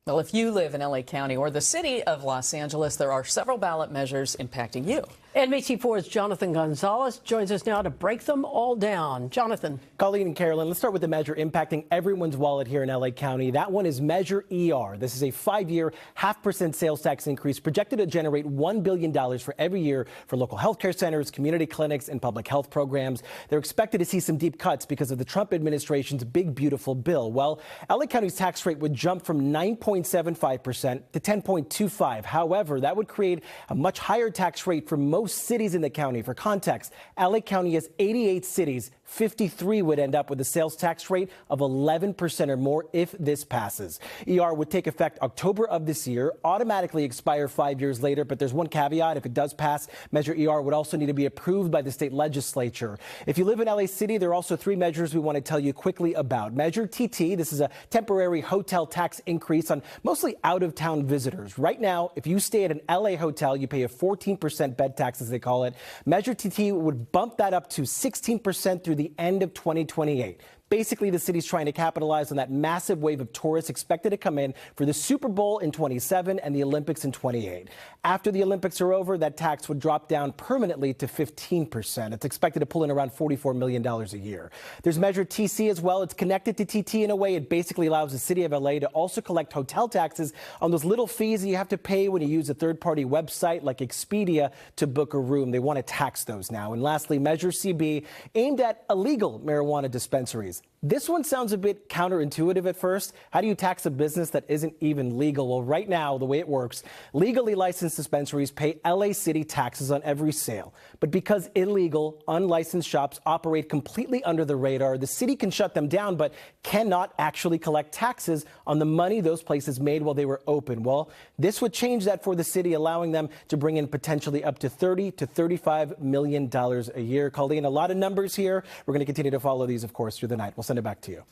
Well, if you live in LA County or the city of Los Angeles, there are several ballot measures impacting you. NBC4's Jonathan Gonzalez joins us now to break them all down. Jonathan. Colleen and Carolyn, let's start with the measure impacting everyone's wallet here in LA County. That one is Measure ER. This is a 5-year, 0.5% sales tax increase projected to generate $1 billion for every year for local health care centers, community clinics, and public health programs. They're expected to see some deep cuts because of the Trump administration's big, beautiful bill. Well, LA County's tax rate would jump from 9.75% to 10.25%. However, that would create a much higher tax rate for most cities in the county. For context, LA County has 88 cities. 53 would end up with a sales tax rate of 11% or more if this passes. ER would take effect October of this year, automatically expire 5 years later, but there's one caveat. If it does pass, Measure ER would also need to be approved by the state legislature. If you live in LA City, there are also 3 measures we want to tell you quickly about. Measure TT, this is a temporary hotel tax increase on mostly out-of-town visitors. Right now, if you stay at an LA hotel, you pay a 14% bed tax, as they call it. Measure TT would bump that up to 16% through the end of 2028. Basically, the city's trying to capitalize on that massive wave of tourists expected to come in for the Super Bowl in 27 and the Olympics in 28. After the Olympics are over, that tax would drop down permanently to 15%. It's expected to pull in around $44 million a year. There's Measure TC as well. It's connected to TT in a way. It basically allows the city of LA to also collect hotel taxes on those little fees that you have to pay when you use a third-party website like Expedia to book a room. They want to tax those now. And lastly, Measure CB, aimed at illegal marijuana dispensaries. This one sounds a bit counterintuitive at first. How do you tax a business that isn't even legal? Well, right now, the way it works, legally licensed dispensaries pay LA City taxes on every sale. But because illegal, unlicensed shops operate completely under the radar, the city can shut them down, but cannot actually collect taxes on the money those places made while they were open. Well, this would change that for the city, allowing them to bring in potentially up to $30 to $35 million a year. Colleen, a lot of numbers here. We're going to continue to follow these, of course, through the night. We'll send it back to you.